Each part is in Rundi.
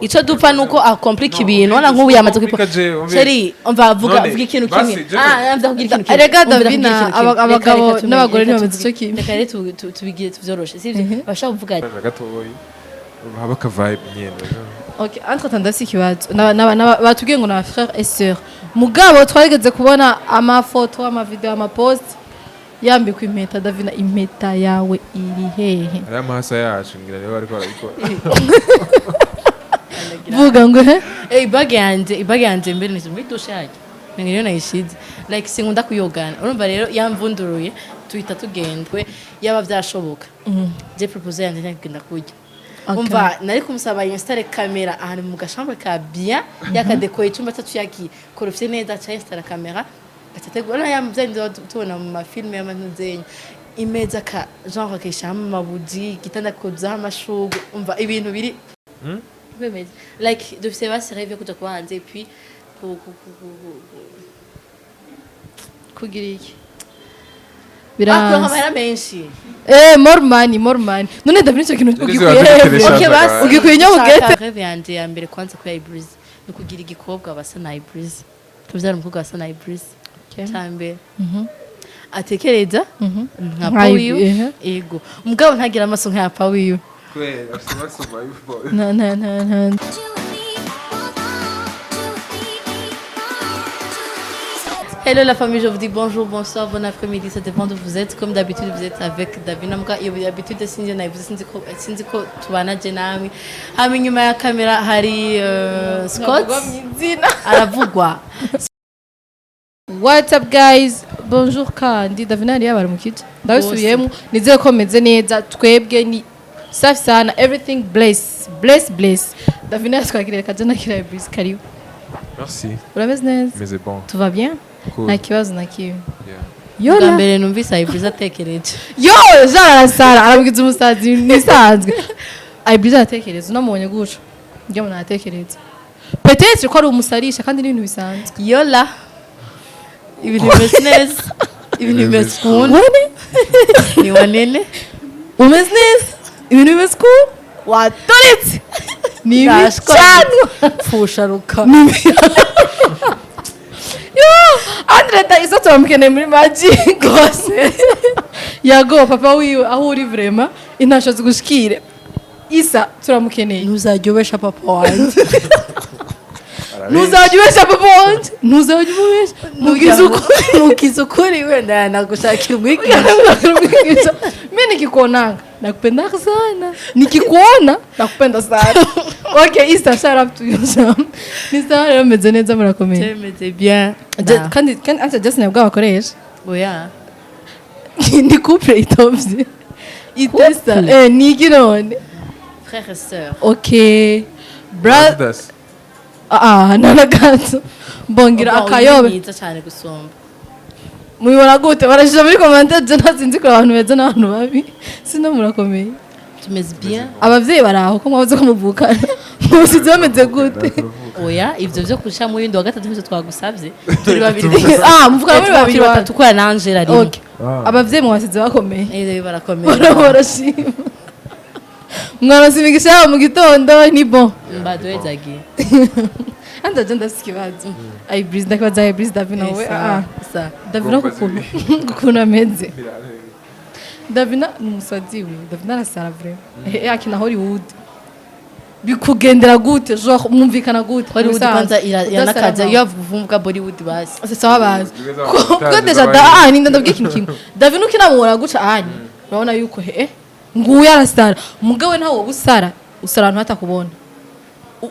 ico dupfa nuko akomplika ibintu wana nk'ubu yamaze kwipa Sheri umva vuga ikintu kimwe amza kugira ikintu kimwe erega Davina abagabo n'abagore ntibameze ico kimwe reka rero tubigire tuvyoroshe sivyo bashaka kuvuga gatoyi haba ka vibe nyene OK entre temps ndasi kibazo batubwiye ngo na frère et sœur mugabo twarigeze kubona amafoto amavideo amapost yambikwa impeta Davina impeta yawe iri hehe ari amahasa yacu ngira rero ariko ariko vuga ngo ibage yanje mbere ni muri dushe yake ngiriyo nayishize like sinkunda kuyogana urumva rero yamvunduruye tuhita tugendwe yaba byashoboka je propose yanje ngenda kujya umva nari kumusaba installe camera ahantu mu gashambre ka bien yakadekoye icyumba cyatu yaki korofye neza cha installe camera atategura yambyende tubona mu mafilme y'amanuzenya imeza ka genre akishama mabuji gitanda koza amashugwe umva ibintu biri bemeze like dufise basireve kuja kubanze et puis kugira iki biranze menshi more money none Davina cyo kintu ugikuye nyabugete reve yanje ya mbere kwanza ku Ibris no kugira igikobwa basa na Ibris tuvyara umukobwa basa na Ibris cyambe atekereza nka pawiyo ego mugabo ntagira amaso nka pawiyo kwera afite amaso na Hello la famille, je vous dis bonjour, bonsoir, bon après-midi, ça dépend d'où vous êtes. Comme d'habitude, vous êtes avec Davina. Il y a d'habitude de signer, vous êtes tubana jenami. Hami nyuma ya kamera hari Scott. Aravugwa. What's up guys? Bonjour kandi Davina yari yabaramukije. Ndabisubiyemo nizeye ko meze neza twebwe ni safi sana everything bless. Davina twagirira kajana kira Ibris karibu. Merci. Urameze neza? Mais bon. Tout va bien? Cool. Na kibazo na kiyo. Yola mbere numvise Ibris atekereje. Yo, jara sara arabigize umusazi nisanzwe. Ibris atekereje unamubonye guca. Ngiye mu natekereza. Peut-être ko ari umusarisha kandi n'ibintu bisanzwe. Yola. Ibintu bimeze neza. Ibintu bimeze cool. Ni wanene. Umeze neza. Ibintu bimeze cool. Watoretse. Ni bicano. Fusharuka. Yo, Andreta iso tumkeneye muri magic gose. Yago papa wiwe aho uri vraiment intashoze gushikire. Isa turamukeneye. Ntuzajyobesha papa wanje. Ntuzajyobesha papa wanje. Ntuzajyobesha. Mugize ukuri wenda nagushakira umwigisha. Mimi nikikuonanga nakupenda sana. Nikikuona nakupenda sana. Okay, Isa shout out to you. Ni sawa rero meze neza murakomeye. Meze bien. Kandi anta just nabwo abakoresha. Oya. Ni couple itovye. Itesa ni girone. Frère et sœur. Okay. Brothers. Nalagato. Bongira akayobe. Ni cyane gusomba. Mubibona gute barashije muri commentaire je nazinzi ko abantu beza n'abantu babi. Sino murakomeye. Tumeze bien. Abavyeyi baraho ko mwabuze ko muvukana. Musize bameze gute? Oya ivyo byo kusha mu yindi wa gatatu byo twagusavye. Turi babiri. Muvukana muri babiri batatu kwa na Angela rimwe. Okay. Abavyeyi mwasize bakomeye. Barakomeye. Barashima. Mwarasimigisha mu gitondo ni bon. Mbadwezagiye. Anda jenda sikibazo. Ibris ndakwaza Ibris Davina we sa. Davina kukuna ameze. Davina umusazi we. Davina arasara vraiment. Akina Hollywood. Bikugendera gute genre mwumvikana gute Hollywood kwanza yanakaza iyo avumvuga Bollywood basi. Sawa bazi. Ko deja ni ndabwiye ikintu kimwe. Davina ukinamura guca ahani. Urabona yuko nguya arasara. Mugawe ntawo busara. Usara abantu batakubona.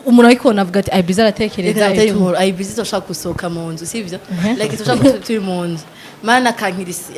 Umuntu ayikona avuga ati Ibris aratekereza Ibris toshaka gusohoka mu nzu sivyo like toshaka turi mu nzu mana akankirisi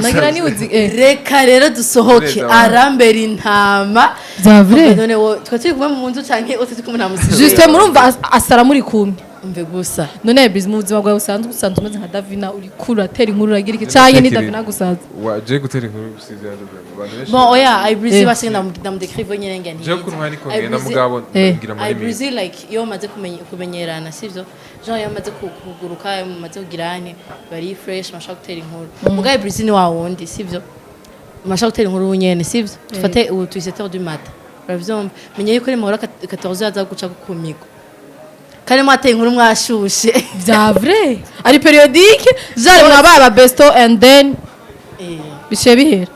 nagira ni uzi reka rero dusohoke arambera intama zavre none wo twatiri kumwe mu nzu canke utati kumwe na musi juste murumva asara muri kumwe umve gusa none Ibris mu buzima bwawe usanzwe umeze nka Davina uri kuratera inkuru uragira iki canke ni Davina gusaza waje gutera inkuru gusize yaje abantu bon oya Ibris basi ndamudekrive nyene ngene je kunwani ko ngena mugabo ngira muri Ibris like iyo maze kumenyerana sivyo genre iyo maze kuguruka maze kugirane bari fresh mashaka gutera inkuru mugabo Ibris ni wa wundi sivyo mashaka gutera inkuru nyene sivyo dufate ubu 7h du matin uravyumva menya yuko ari mahora 14 aza guca kukumigo kandi mwateye inkuru mwashushe bya vrai ari periodique zari mwabaye aba besto and then bishe bihera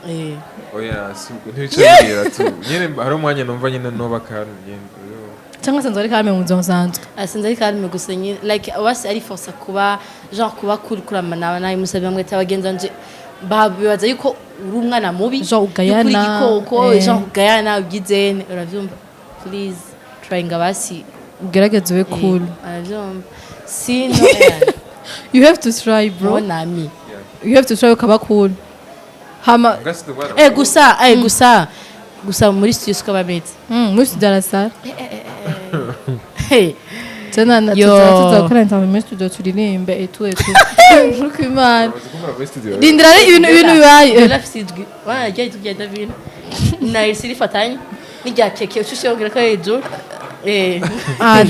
oya suko ntibicabira tu nyene hari umwanya numva nyene noba kandi nyene cyangwa sanzwe ari kalme mu nzonzanzwe asinze ari kalme gusa nyine like wasi ari force kuba genre kuba kuramana nayo musabye mwete abagenza nje babibaza yuko uri umwana mubi genre ugayana igikoko genre ugayana ubwizene uravyumva please trying abasi ugerageze we cool uravyumva sino you have to try bro nami you have to try ukaba cool hama gusa muri studio skabametse muri studio arasara tena na tuzakora interview studio turirimbe etu nuko imana dindira ibintu bibaye lafsidwi wana giye tujya Davina na isiri fatanye nijya keke ushushe ngira ko hejuru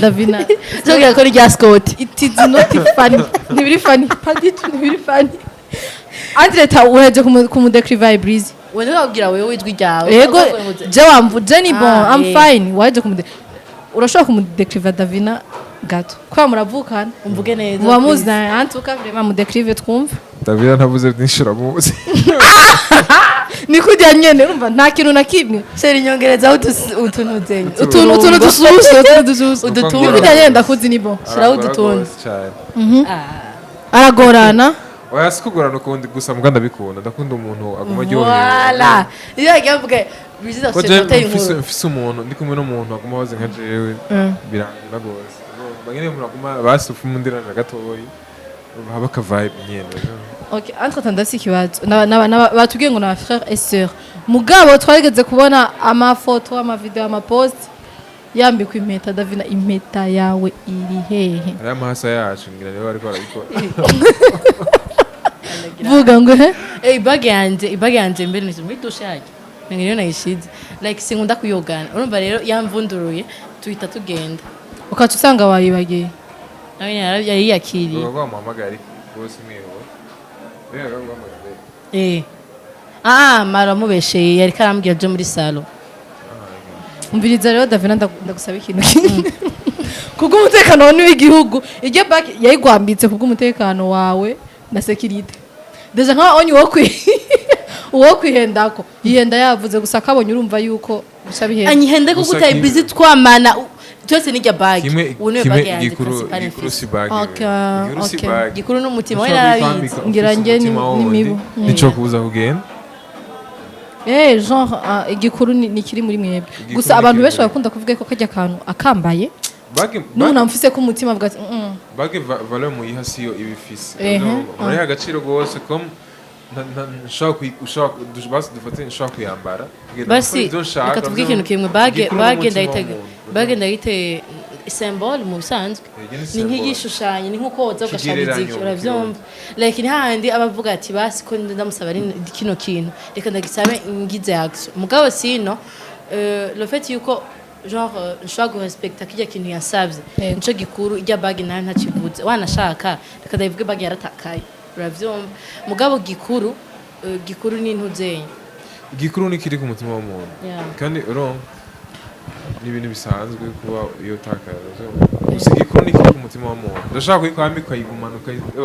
Davina zogira ko rya Scott it is not funny ntibiri funny padit ntibiri funny Andreta uheje kumudekriva breeze wende babwira wewe wijwi ryawe yego je wamvuje ni bon I'm fine waje urashobora kumudekriva Davina gato kwa muravukana umvuge neza wamuza antuka vraiment mudekrive twumva Davina ntavuze byinshira muzi ni kujya nyene urumva nta kintu na kimwe sheri nyongereza utuntu zenye utuntu dususu udutuntu kujya nyene ndakuzi ni bon shira udutuntu aragorana oya sikugorana ukundi gusa muganda bikunda ndakunda umuntu aguma ryohera wala iyo yavuga biziza kuteye inkuru mfise umuntu ndi kumwe n'umuntu aguma waze nka jewe birangira gose bagene umuntu aguma basufu mundirana gatoyi haba ka vibe nyene okay entre temps ndasi kibazo batubwiye ngo na frère et sœur mugabo twarigeze kubona amafoto amavideo amapost yambikwa impeta Davina impeta yawe iri hehe ari amahasa yacu ngira niwe ariko arabikora vuga ngo ibage yanje mbere nizo muri dushe yake ngiriyo nayishize like sinkunda kuyogana urumva rero yamvunduruye tuhita tugenda ukaca usanga wayibagiye nawe yari yakiriye ubwo muhamagara bose mwiho rero mara mubesheye yari karambwiye je muri salon umviriza rero Davina ndagusaba ikintu kubw'umutekano w'igihugu iryo back yayigwambitse kubw'umutekano wawe na security deja nka onye uwo kwihendako yihenda yavuze gusa kabonye urumva yuko bishabihenda anyihende ko gutaye busy twamana cyose nijya bag une bag yanjye gikuru si bag okay gikuru n'umutima we narabizi ngira nge n'imibu nico kuza kugenda genre igikuru ni kiri muri mwebwe gusa abantu benshi bakunda kuvuga ko kajya kantu akambaye nuna mfise ko umutima bwa bage valeur mu yihasiyo ibifise muri agaciro gose comme ushaka dufate nshaka kuyambara basi akatubwira ikintu kimwe bage ndayite symbole mu bisanzwe ni nk'igishushanyo ni nk'uko woza ugashariza iki uravyumva like ni handi abavuga ati basi ko ndamusaba kino kintu reka ndagisabe ngize action mugabo sino le fait yuko genre nshaka respecta kijya kintu yasavye nico gikuru ijya bag nayo ntakivuze wanashaka reka ndayivuge bag yaratakaye uravyumva mugabo gikuru ni ntuzenye gikuru ni kiri ku mutima w'umuntu kandi uronka ni ibintu bisanzwe kuba iyo takarazo gusa gikuru ni kiri ku mutima w'umuntu ndashaka kuyikwambika ukayigumana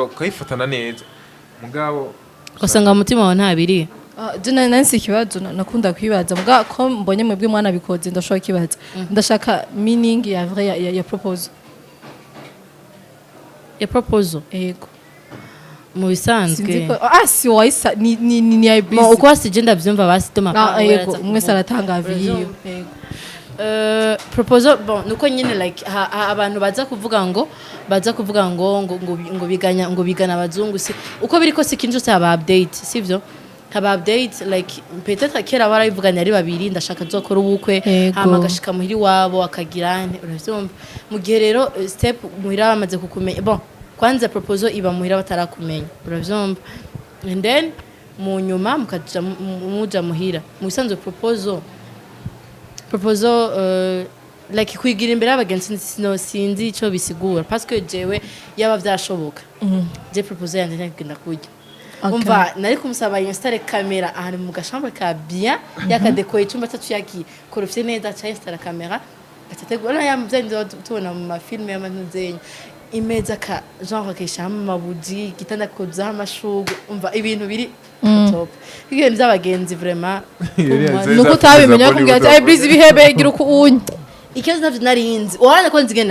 ukayifatana neza mugabo usanga umutima wawe ntabiri jina nansi kibazo nakunda kwibaza muga ko mbonye mwebwe mwana bikoze ndashaka kibaza ndashaka meaning ya vrai ya proposal ego mu bisanzwe si waisa ni ya busy uko wasije ndavyumva basi toma ego umwe saratanga video ego proposal bon nuko nyine like abantu baza kuvuga ngo bigana abazungu si uko biriko sikinjo cyaba update sivyo haba update like peut-être kera barayivuganya ari babiri ndashaka zokora ubukwe hama gashika muhiri wabo akagirane uravyumva mu gihe rero step muhira bamaze kukumenya bon kwanza proposal iba muhira batarakumenya uravyumva and then mu nyuma mukaja muja muhira mu bisanzwe proposal like kwigira imbere y'abagenzi sinzi ico bisigura parce que jewe yaba vyashoboka je proposal yanje ngenda kujya umva nari kumusaba installe camera ahantu mu gashambre ka bien yakadekoye icyumba cyacu yagikorofye neza cha installe camera atategura yamvyenze tubona mu mafilme y'amanuzenya imeza ka genre kishama mabuji gitanda koza amashugwe umva ibintu biri top ibintu by'abagenzi vraiment nuko tabimenya kumbwira ati Breeze bihebe gira uko unye ikibazo navyo narinzi urabona ko nzige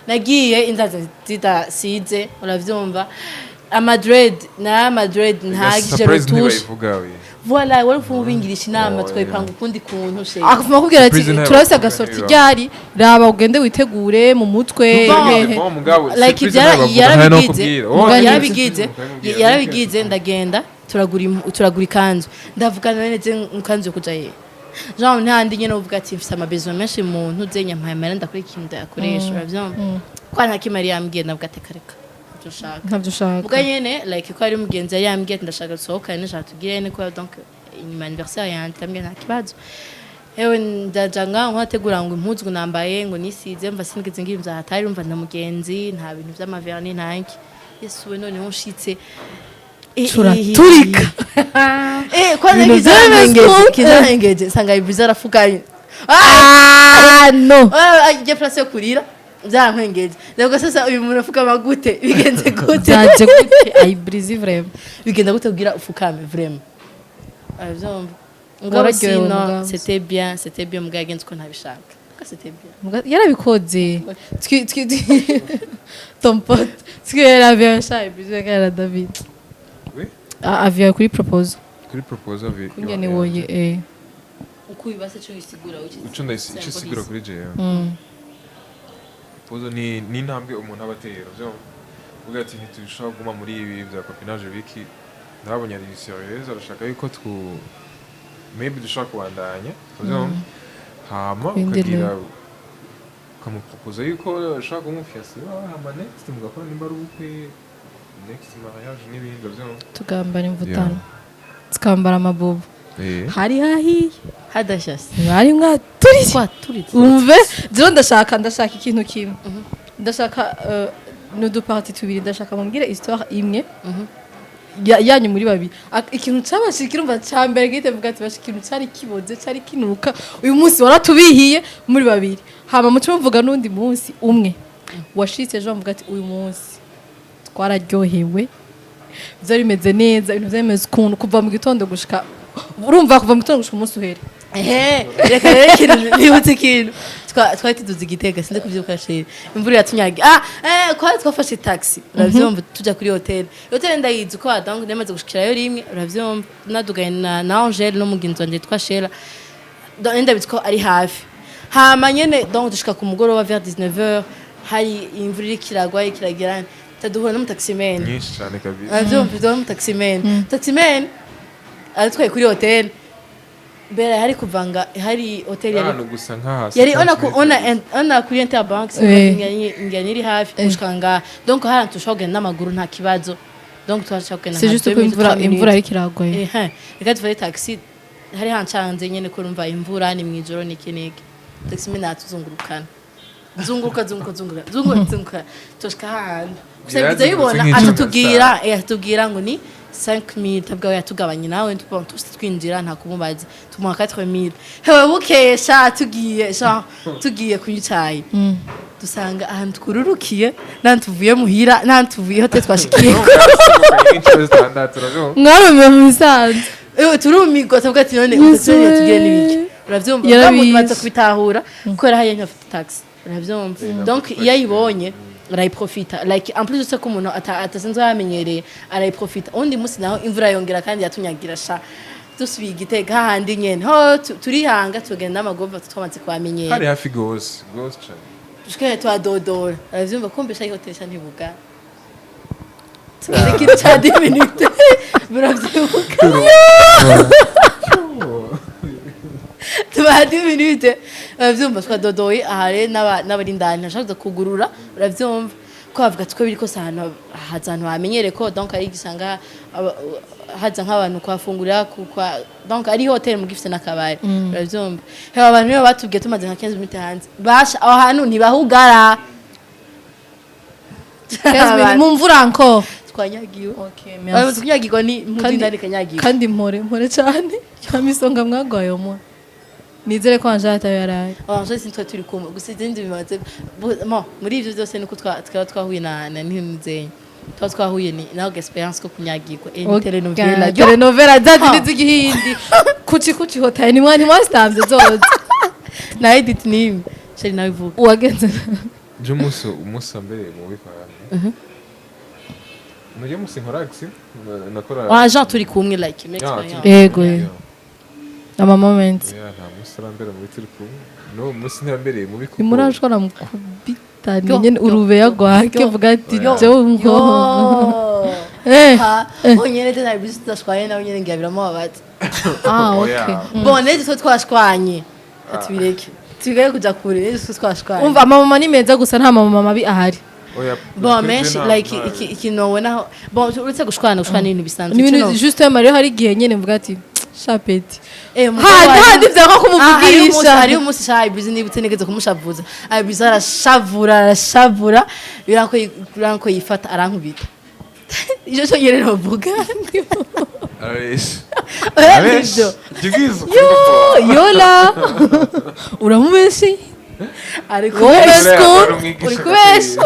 nagiye inzaza zidasize uravyumva Madrid ntagije retushe voilà wari kumubingirisha inama twayipanga ukundi kuntu she akuvuma kubwira ati turase agasorti ryari raba ugende witegure mu mutwe like yarabigize ndagenda turagura ikanzu ndavugana neze nkanzu yo kuja ye Jean ntandi nyene uvuga ati mfise amabezo menshi mu ntuzenya mpayamara ndakora ikintu ndakoresha uravyumva kwa nta kimari yambwiye navuga ati kareka ntabyo ushaka ubwo nyene like ko ari mugenzi yambwiye ati ndashaka gusohoka nishaka tugire ne ko donc inyuma anniversaire yanje tambye nta kibazo ewe ndajanga nkategura ngo impuzu nambaye ngo nisize mva sinigeze ngira imza hatari umva na mugenzi nta bintu vy'amaverni ntanki yesu we none nshitse turika kwanza kizarengeje sanga ibiza rafukanye no ajye place yo kurira byankwengeje nabwo sasa uyu muntu afuka magute bigenze gute byaje gute ay Breeze vraiment bigenda gute kugira ufukame vraiment avyumva ngora sino c'était bien mugagenze ko ntabishaka c'était bien yarabikoze ton pote twera bien shy Breeze kana David avuye kuri propose avuye kunyene woye uko bibase cyo isigura uco ndayisigura kuri je pozo ni intambwe umuntu abatera byo uvuga ati ntitushobora guma muri ibi bya copinage biki nabonye ari serious arashaka yuko maybe dushaka kubandanya byo hama ukagira ukamupropose yuko ashaka kumufyasa hama next mugakora nimba ari ubukwe next mariage n'ibindi byo tugambara imvutano tukambara amabubu hari hahiye hadashase bari mwaturitse umve zero ndashaka ikintu kimwe ndashaka n'uduparti tubiri ndashaka mumbwire histoire imwe yanyu muri babiri ikintu cyabashikira umva cyambere gite vuga ati bashikintu cyari kiboze cyari kinuka uyu munsi waratubihiye muri babiri hama mucyo mvuga n'undi munsi umwe washitse ejo mvuga ati uyu munsi twararyohewe byari bimeze neza ibintu byemeze ukuntu kuva mu gitondo gushika urumva kuva mu gitondo gushika umunsi uhere reka rero ikintu nibutse ikintu twari tuduze igitega sinde kuvyuka sheri imvura yatunyaga kwari twafashe taxi uravyumva tuja kuri hotel ndayizi ko donc nemaze gushikirayo rimwe uravyumva nadugaye na Angel no mugenzi wanje twa Shera ndabizi ko ari hafi hama nyene donc dushika ku mugoroba vers 19h hari imvura ikiragwa ikiragerana taduhura n'umutaximen nyinshi cyane kabisa uravyumva n'umutaximen aratwaye kuri hotel mbere hari kuvanga hari hotel yari gusa nk'ahasi yari ona kuri Interbank ngani hafi kushikanga donc harantu ushobora n'amaguru nta kibazo donc twashaka c'est juste ko imvura ari kiragoye reka tufate taxi hari hancanze nyene ko rumva imvura ni mwijoro nikineke taxi mena atuzungurukana zunguruka toshika handi kusabiza yibona atubwira ngo ni 5000 tabwa yatugabanye nawe twinjira nta kumubaza tumuha 4000 hewe bukesha tugiye kuyicaye dusanga ahantu kururukiye nantuvuye muhira nantuvuye hote twashikiye mwarumiye mu bisanzwe turumigwa tabwa ati none utatuye tugire nibiki uravyumva umuntu baza kubitahura kubera haye nkafite taxi uravyumva donc iyo ayibonye arayiprofita like en plus ko umuntu atasanzwe yamenyereye arayiprofita undi munsi naho imvura yongera kandi yatunyagira sha dusubiye igitega handi nyene ho turihanga tugenda amagomba twamaze kwamenyera hari hafi gose cyane tushike twadodora aravyumva kumbesha ihotesha ntibuga turekire cha 10 minutes biravyuka tuba 10 minutes uravyumva twadodoye ahare n'abari ndani nashaka kugurura uravyumva ko bavuga twe biriko sana hazantu bamenyere ko donc ari gisanga haza nk'abantu kwafungurira donc ari hotel mu gifite nakabari uravyumva hewa abantu niyo batubwiye tumaze nka 15 minutes hanze basha aho hantu ntibahugara mu mvura encore twanyagiwe Okay, abazi merci. kunyagirwa ni mpuzindani kanyagiwe Kandi mpore cyane. Cyane isonga mwagwaye mo. Nizere ko anje atayo yaraye. je sintwa turi kumwe gusa izindi bimaze muri ivyo byose nuko twahuye na ntimuzenye twahuye ni naho experience ko kunyagirwa telenovela Telenovela zazindi z'igihindi. Kuchi hotaye ni mwastamvye zoze. na edit nimi sheri nawe vuga Uwagenze. je umunsi mbere mu bikora Nujye musi nkoraxi nakora Jean turi kumwe like experience Yego. Ama moment. nta musi mbere mu bitiri kumwe no musi mbere mu bikora Imurashora mukubita nyene urube yagwake vuga ati jo ngo. onyene tena bizi twashwaye nawe nyene ngabiramo abati Okay. bon nezi so twashwanye atubireke tugaye kuja kure nezi twashwanye Umva mama ni meza gusa nta mama mabi ahari. bon menshi like ikinowe naho bon uretse gushwana ibintu bisanzwe Ni ibintu juste Mario hari gihe nyene mvuga ati chapeti. handi vyako kumuvugisha. hari umunsi shayi bizi nibutse negeze kumushavuza ari bizi arashavura biranko yifata arankubita ivyo cyo nyene novuga Aresh. Jigizo. Yola. Uramubeshi? ariko uri kubesha.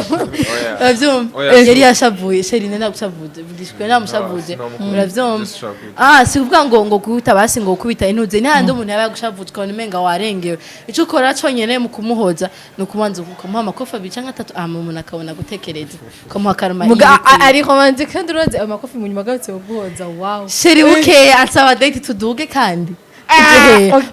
uravyumva yari yashavuye sheri nenda gushavuze vugishwe namushavuze uravyumva si kuvuga ngo guhita basi ngo kubita intuze ni handi umuntu yaba gushavuze ukabona umenga warengewe ico ukora conyene mu kumuhoza no kubanza ukamuha amakofi abiri canke atatu umuntu akabona gutekereza ukamuha karma Ari romantic kandi urazi amakofi mu nyuma gatse yo guhoza wow. sheri bukeye ansaba date tuduge kandi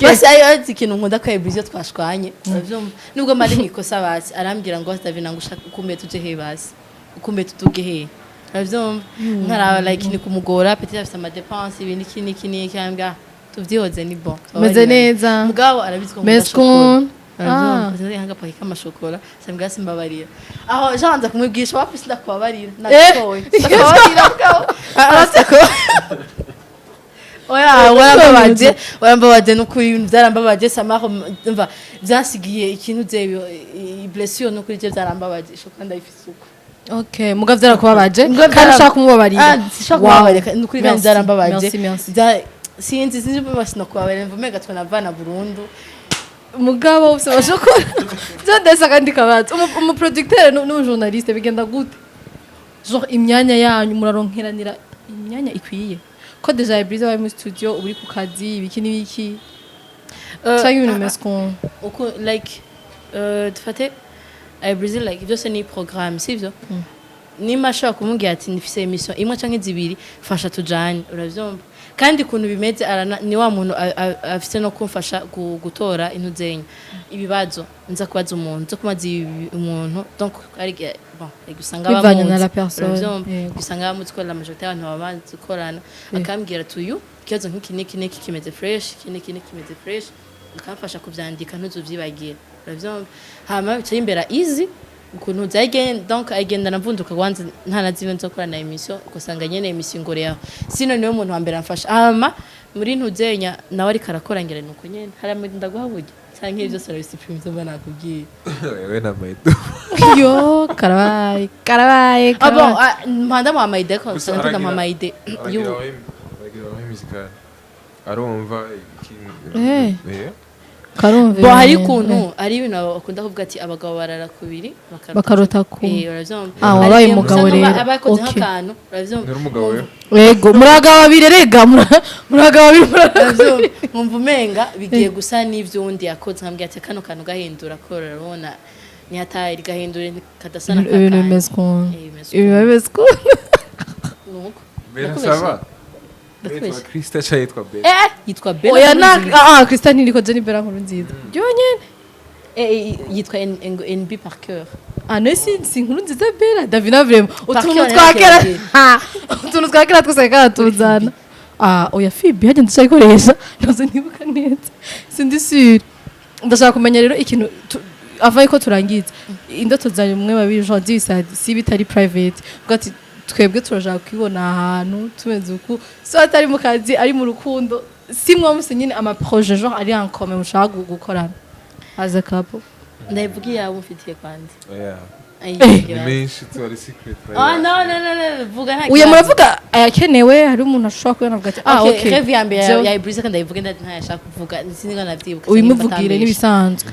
basi ayo ikintu nkunda ko ibyo twashwanye uravyumva nubwo mari nkikosa basi arambwira ngo Davina ngo ushaka ukumbe tuje he basi ukumbe tutuge he uravyumva nkaraba like ni kumugora petit afite ama dépenses ibindi kini cyangwa tuvyihoze ni bon Meze neza. mugabo arabizi ko Meskun. nzi hanga paki kama shokora sambwa simbabarira aho janza kumubwisha wapi sindakubabarira nakowe ndakubabarira mugabo arasako warambabaje nukuri byarambabaje samaho mva byasigiye ikintu zeyo blessure nukuri je byarambabaje shoka ndayifise uko Okay, muga vyarakubabaje kandi ushaka kumubabarira. Shaka kubabarira nukuri byarambabaje Merci. sinzi basino kubabarira mvumega twanavana burundu Mugabo ufite bashokora. Zodesa kandi kabaza. Umu producteur n'umujournaliste bigenda gute? Genre imyanya yanyu muraronkeranira imyanya ikwiye. Ko deja Ebrize bari mu studio uri ku kazi ibiki n'ibiki. Cyangwa ibintu meskon. uko like dufate Ebrize like byose ni programme sivyo nima ashaka kumubwira ati ndifise emission imwe canke zibiri fasha tujanye uravyumva kandi kuntu bimeze ni wa muntu afise no kumfasha gutora intuzenya ibibazo nza kubaza umuntu zo kumazi umuntu donc ari bon gusanga personne gusanga bamuzi ko la majorité y'abantu babanzi korana akambwira tuyu kibazo nk'iki kimeze fresh iki kimeze fresh akamfasha kuvyandika ntuzuvyibagira uravyumva hama bicaye imbere easy ukuntu byagenda donc agenda navunduka gwanze ntana zibe nzokora na emission ugasanga nyene emission ngore yaho sino niwe muntu wa mbere amfasha hama muri ntuzenya nawe ari karakora ngere nuko nyene hari ndaguhabuye canke ivyo service primitive banakubwiye wewe na maido yo karabaye bon mpanda mu maide ko sanata mu maide yo musical arumva Karumve. Bo hari kuntu ari ibintu bakunda kuvuga ati abagabo barara kubiri bakarota ku. Uravyumva. Wabaye umugabo rero. Abakoze nk'akantu uravyumva. Nari umugabo we. Yego muragabo babiri rega muragabo babiri uravyumva. Nkumva umenga bigiye gusa n'ivyo undi yakoze nkambye ati kano kantu gahindura ko urabona ni hatari gahindura kadasana kakanye. Ibintu bimeze ko. Nuko. Bera sava. Krista yitwa Bella. Yitwa Bella. Oya na Krista ntiriko je ni Bella nkuru nziza. Yonyene. Yitwa NB par cœur. Si nkuru nziza Bella Davina vraiment utuntu twakera twose katuzana. Oya Fibi hajye ndashayikoresha nazo nibuka neza. Sindi sure. Ndashaka kumenya rero ikintu avaye ko turangiza. Indoto zanyu mwe babiri Jean Disa si bitari private. Ugati twebwe turashaka kwibona ahantu tumeze uku so atari mu kazi ari mu rukundo si mwa muse nyine ama projet genre ari en commun mushaka gukorana as a couple ndavugiye abo mfitiye kwandi ni menshi tu ari secret no vuga nta uye muravuga ayakenewe hari umuntu ashobora kubona avuga ati okay rêve ya mbere ya Ibrise kandi ndayivuga ntayashaka kuvuga sinzi ngo navyibuka uyimuvugire n'ibisanzwe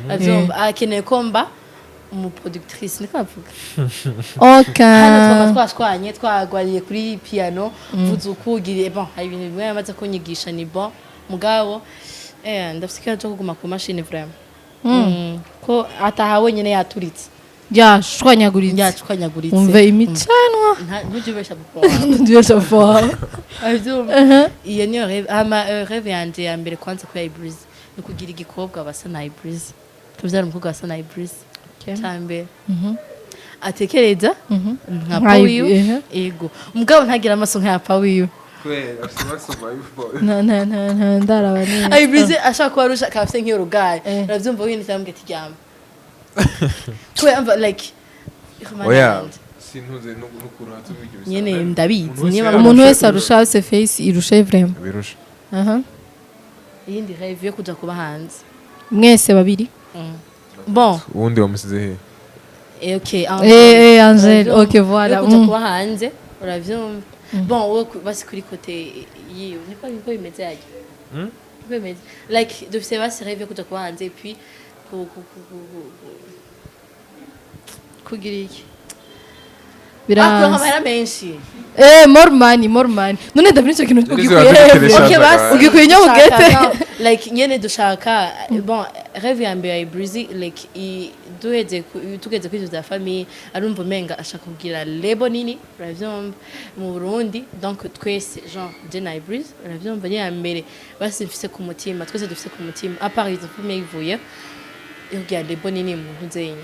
akeneye komba umuproductrice niko bavuga okay twashwanye twagwariye kuri piano vuza ukugire bon hari ibintu bimwe yamaze kunyigisha ni bon mugabo ndafite cyo kuguma ku machine vraiment ko atahawe nyene yaturitse yashwanyaguritse umve imicanwa ntujubesha papa ndiyosha fa iyo niyo rêve yanje ya mbere kwanza ku Ibrise ni kugira igikobwa basa na Ibrise tubyara umukobwa basa na Ibrise cyambe atekereza nka pawiyo ego mugabo ntagira amaso nka pawiyo kwera asimasoma yuko ndaraba neza Ibrise ashaka ko arusha kafite nk'iyo rugaye uravyumva windi cyambwe tiryama kwamba like oya sintuze n'ukuru hatubije bisa nyene ndabizi niba umuntu wese arusha se face irusha vraiment birusha yindi rêve yo kuja kuba hanze mwese babiri bon ubundi wamusize he okay Angel okay voilà kuja kuba hanze uravyumva bon wowe basi kuri kote yiwe niko bimeze yaje bimeze like dufise basi rêve yo kuja kuba hanze et puis kugira iki biraza amahera menshi more money none Davina icyo kintu ugikuye nyabugete like nyene dushaka bon rêve ya mbere ya Ibrise like tugeze kwizo za famille arumva menga ashaka kugira lebo nini uravyumva mu Burundi donc twese genre je na Ibrise uravyumva ni ya mbere basi mfise ku mutima twese dufise ku mutima à part izo famille ivuye yo kugira lebo nini mu nzenye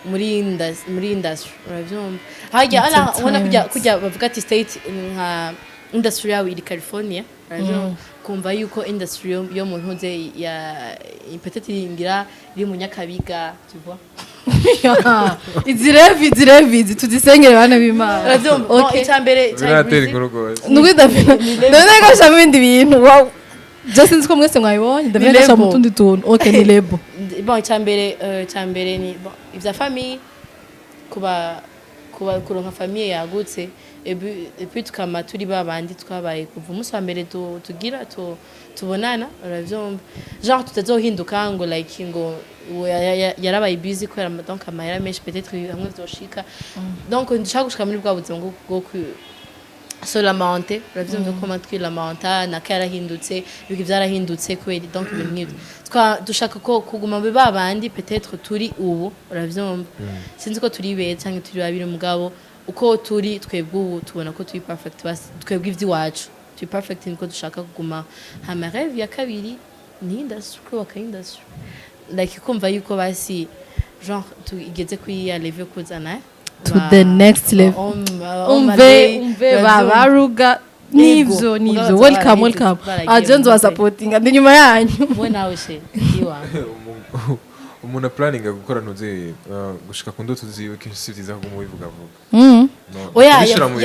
muri industry uravyumva hajya ana ubona kujya bavuga ati state nka industry yawe iri California uravyumva kumva yuko industry yo mu ntuze ya peut-être ingira iri mu Nyakabiga tu vois izirevi tudisengere bana b'Imana uravyumva okay cyambere biratera igorogoza nubwo Davina none ko shama ibindi bintu wow just nzi ko mwese mwayibonye Davina shama utundi tuntu okay ni lebo bon cyambere ni bon ivya famille kuba kuronka famille yagutse et puis tukama turi babandi twabaye kuva umunsi wa mbere tugira tubonana uravyumva genre tutazohinduka ngo like ngo yarabaye busy ko donc amahera menshi peut-être hamwe vyoshika donc ndashaka gushika muri bwa buzima bwo solamente uravyumva ko matwi lamenta nakarahindutse ibiki vyarahindutse kweli donc ibintu nk'ibyo dushaka ko kuguma babandi peut-être turi ubu uravyumva sinzi ko turi beza cyangwa turi babiri mugabo uko turi twebwe ubu tubona ko turi perfect basi twebwe ivyiwacu turi perfect niko dushaka kuguma hama rêve ya kabiri ni industry ko industry like kumva yuko basi genre igeze kuri ya level kuzana to the next level umve babaruga nivyo welcome ajenzo wa supporting ndi nyuma yanyu mwe nawe she iwa umuntu planning gukora ntuze gushika ku ndoto ziwe kintu sivyiza ko mubivuga vuga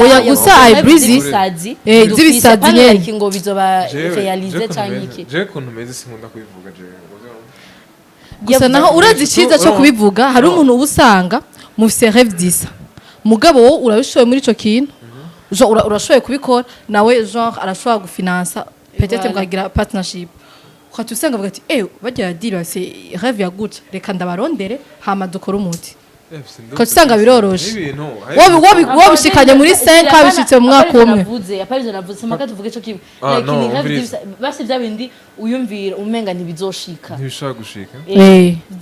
oya gusa Ibrise zibisazi nyene ngo bizoba realize cyangwa iki je kuntu meze sinkunda kubivuga je gusa naho urazi ciza cyo kubivuga hari umuntu ubusanga mu rêve disa mugabo wo urabishoye muri ico kintu urashoye kubikora nawe genre arashobora gufinansa peut-être mukagira partnership ukatusanga bavuga ati bajya deal base rêve ya gute reka ndabarondere hama dukora umuti ukatusanga biroroshe wabishikanye muri 5 abishitse mu mwaka umwe aparizo navuze samaka tuvuge cyo kibi like ni rêve basi bya bindi uyumvira umenga ntibizoshika ntibishaka gushika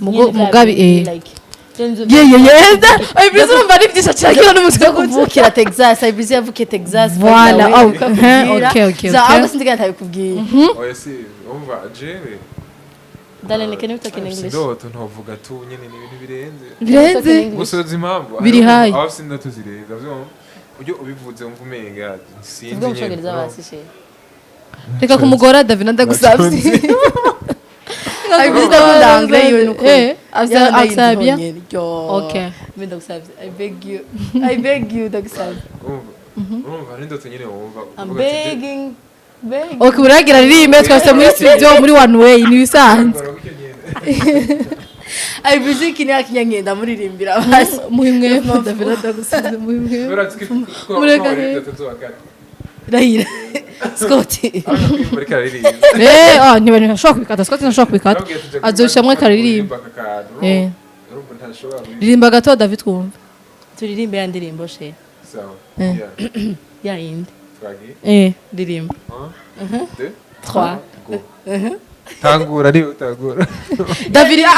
mugabi Ibrise urumva ari byinshi cyakira n'umutwe kuvukira Texas Ibrise yavukiye Texas voilà okay aho sindiga ntabikubwiye oya si umva jewe Dalene kene bitaka in English ndoto ntovuga tu nyene ni ibintu birenze gusoza impamvu biri hayi aho sinda tuzireza byo ujyo ubivuze umva umenga sinzi nyene reka kumugora Davina ndagusabye Ibrise ndandangre yo nuko Aksabia okay I beg you ndagusabye urumva n'indoto nyene wumva I'm begging okay uragira rimwe twase muri studio muri one way ni bisanzwe Ai muziki ni akinyangenda muririmbira basi. Muhimwe Davina ndagusize muhimwe. Beratski ko Mureka ko he. tuzokana. Rahira. Scotty. Muri karirimbira. Ntibari ntashobora kubikata Scott ntashobora kubikata. Azoshamwe karirimba. Urumva ntashobora. Ririmba gato David twumva. Turirimbe ya ndirimbo she. Sawa. Ya indi. Twagi. Ndirimbo. 1 2 3 go. Tangura ari utagura. Davina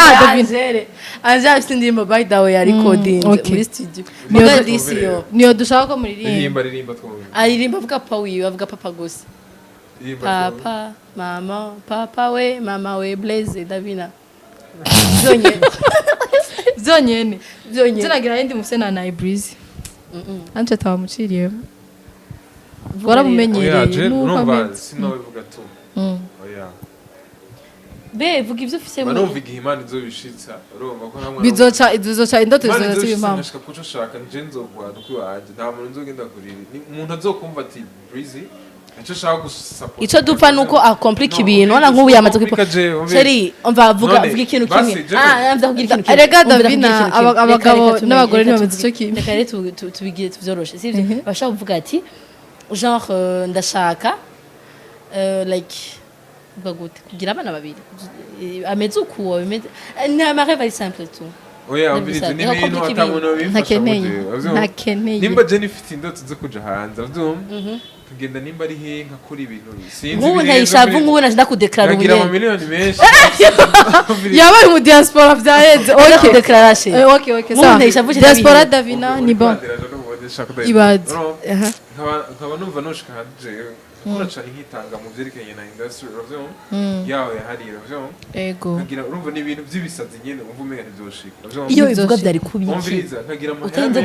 Anje afite indirimbo by the way ya recording muri studio. Niyo disiyo. Niyo dushaka ko muririmba. Ririmba twumva. Aririmba avuga papa wiwe avuga papa gusa. Papa, mama, papa we, mama we, blaze Davina. Zonyene. Zonyene. Zinagira yindi musena na Breeze. Anje tawamuciriye. Waramumenyereye numva sinobivuga tu. Oya. Be vuga ivyo ufise mu. Manumva igihe Imana izobishitsa urumva ko namwe. Bizoca indoto zizoca impamvu. Nashaka kuco shaka nje nzogwada uko waje nta muntu nzogenda kurira. Umuntu azokumva ati Breezy icyo shaka gusupport. Ico dupfa nuko akomplika ibintu wana nk'ubu yamaze kwipa. Seri umva vuga ikintu kimwe. Amza kugira ikintu kimwe. Erega Davina abagabo n'abagore ntibameze ico kimwe. Reka rero tubigire tuvyoroshe sivyo bashaka kuvuga ati genre ndashaka like gute kugira abana babiri ameze uko bimeze na mareve ari simple tu oya ambirize ni ibintu atamuntu bifasha ntakeneye nimba Jenny ifite indoto zo kuja hanze avyumva kugenda nimba ari he nka kuri ibintu sinzi nk'ubu ntayishavu nk'ubu nashaka kudeklara ubuye ngira amamiliyoni menshi yabaye mu diaspora vyahenze okay declaration okay sawa diaspora Davina ni bon ibaze nkaba numva noshika hanje kuraca inkitanga mu vyerekanye na industry ravyo yawe yaharira ravyo ego nkagira urumva ni ibintu by'ibisazi nyene umva umenga ntibyoshika ravyo iyo bivuga byari kubiki umviriza nkagira utenze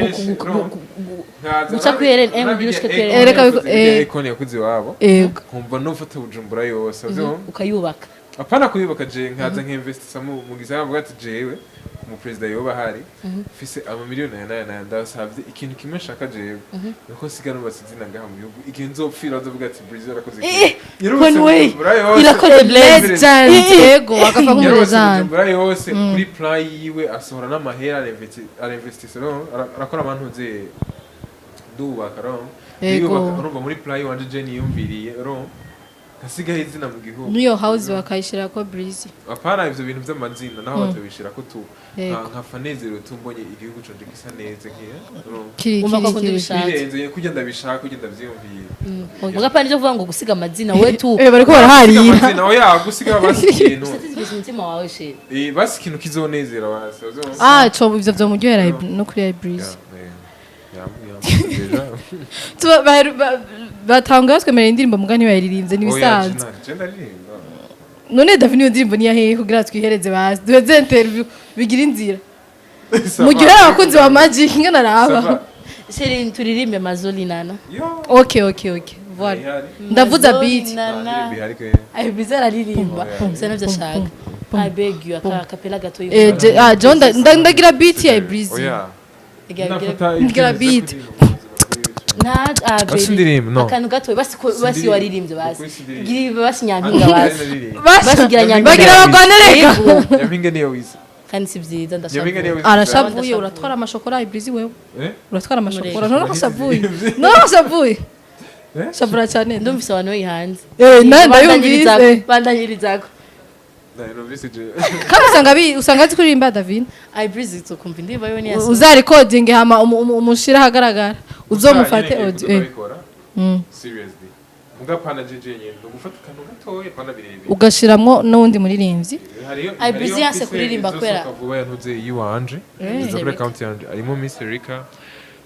nkaza uca kwiyerera birushike kwiyerera ereka ikoni yakuze wabo ego kumva nufata Bujumbura yose ravyo ukayubaka apana kuyubaka je nkaza nk'investisa mu gisaba bwa ati jewe mu president yoba hari fise amamiliyoni na ndasavye ikintu kimwe shaka jewe nuko sigana basizina ngaha mu gihugu ikintu nzopfira nzovuga ati Brazil arakoze Conway irakoze blaze ego akafa nk'umuzana Bujumbura yose kuri plan yiwe asohora n'amahera arinvestisa arakora abantu nze dubaka ro urumva muri plan wanje Jenny yumviriye ro kasigaye izina mu gihugu niyo house bakayishira ko Breezy apana ivyo bintu vy'amazina naho batabishira ko tu nka fanezero tumbonye igihugu canje gisa neza nkiye kiri kugenda bishaka kugenda vyiyumviye muga pani cyo vuga ngo gusiga amazina we tu bariko baraharira amazina oya gusiga basi ikintu umutima wawe she basi ikintu kizonezera basi co ivyo vyo muryohera no kuri Breezy batanga batwemerera indirimbo mugani bayiririmvye nibisanzwe none Davina iyo ndirimbo ni yahehe kugira twihereze basi duheze interview bigira inzira mu gihe abakunzi ba Magic ngana araba seri turirimbe mazoli nana okay voilà ndavuza beat ay bizara ririmba sana byashaka I beg you akapela gato John ndagira beat ya Breezy ndagira beat akantu gato basi waririmbye basi gira basi nyampinga basi gira nyampinga bagira bagwaneleka nyampinga niyo wize kandi si byiza arashavuye uratwara amashokora Breezy wewe uratwara amashokora none shabura cyane ndumvise abantu bari hanze ndayumvise bandanyirizako kandi usanga azi kuririmba Davina Breezy tukumva indirimbo yiwe niya uzarecording hama umushira hagaragara uzomufate audio seriously mugapana jeje nyene ndugufata kantu gatoye pana birebire ugashiramwo n'undi muririmbyi Breezy yase kuririmba kwera vuba yantuze yiwanje kuri account yanje arimo Miss Erika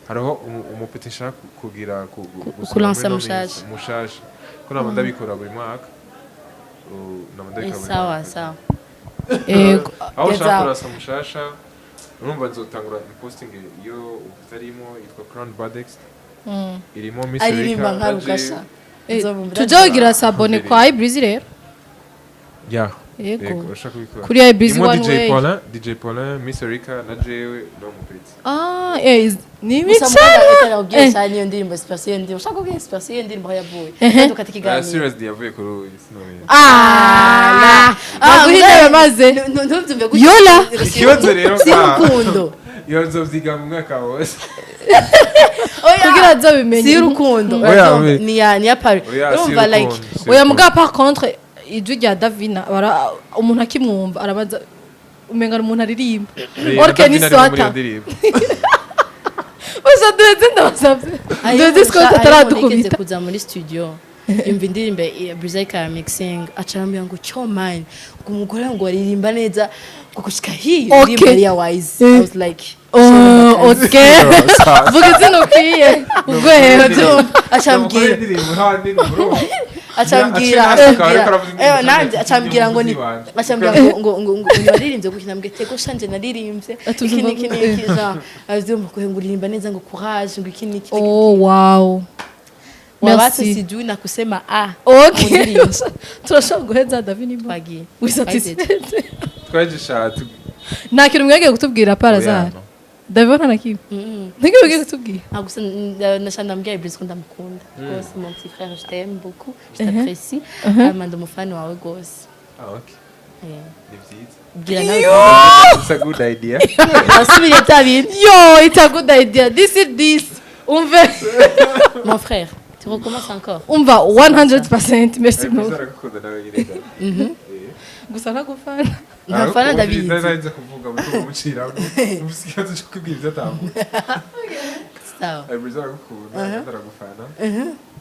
hariho umupeti nshaka kugira kulansa mushasha ko naba ndabikora buri mwaka sawa ego aho ushaka kurasa mushasha urumva nzotangura posting iyo utarimo yitwa Crown Badex irimo Miss Erika aririmba nka Rukasha tujogira sabone kwa Breezy rero yego urashaka kubikora kuri Ibreezy Imo one DJ way Paulin DJ Paulin Miss Erika na jewe no mupeti ni gusa bicara mukana ubwiye cyane iyo ndirimbo sipasi iyo ndirimbo ushaka kubwiye sipasi iyo ndirimbo aho yavuye tukata ikiganiro serious yavuye kuri uyu sinone naguhindura maze ntubyumve gutya yola ikibazo rero si urukundo iyo nzovyiga mu mwaka wose kugira azobimenye si urukundo Oya, ni ya pari Oya, si urumva like urukundo, si oya urukundo. muga par contre ijwi rya Davina umuntu akimwumva arabaza umenga umuntu aririmba orke ni swata Oza duze ndabasabye duze ko tataradukubita kuza muri studio yumva indirimbo Ibreezy ka mixing acarambira ngo cyo mine umugore ngo aririmba neza gushika hiyo indirimbo ya wise I was like okay vuga zino kwiye ugwehero acambwira acambwira ngo ni acambwira ngo naririmbye gukina mbwete shanje naririmbye iki ja azumva ko nguririmba neza ngo courage ngo iki oh wow wabatu sijui na kusema okay turashobora guheza Davina imbo bagiye wisatisfait twajishatu nta kintu mwegeye kutubwira parazara Davina nakiwe ntige mwegeye kutubwira gusa nashanda mbya Ibreezy ko ndamukunda rwose mon petit frère je t'aime beaucoup je t'apprécie amanda umufani wawe rwose okay ni vyiza gira nawe it's a good idea asubire tabindi yo it's a good idea this umve mon frère tu recommences encore umva 100% merci beaucoup bizaragukunda nawe nyine gusa nagufana ntafana ndabizi nza kuvuga mu mucira ubusigaze cyo kubwira byatambuka sawa Ibreezy aragukunda ndaragufana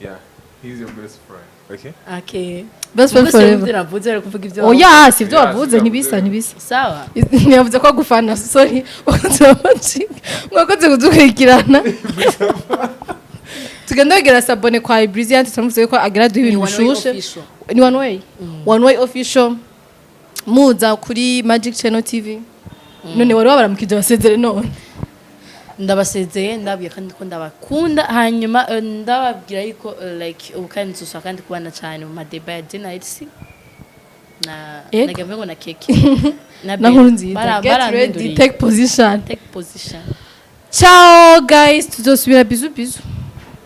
yeah he's your best friend okay best friend forever navuze kuvuga ibyo oya si ibyo wavuze ntibisa sawa ntiyavuze ko agufana sorry mwakoze kudukurikirana tugenda wegera sabone kwa Ibreezy yanti turamuvuze ko agira duha ibintu bishushe ni one way official muza kuri Magic Channel TV none wari wabaramukije basezere none ndabasezeye ndabwiye kandi ko ndabakunda hanyuma ndababwira yuko like ubukandi nzusa kandi kubana cyane mu madeba ya dinner na nagambe ngo na keke na nkuru nziza get ready take position position ciao guys tuzosubira bizu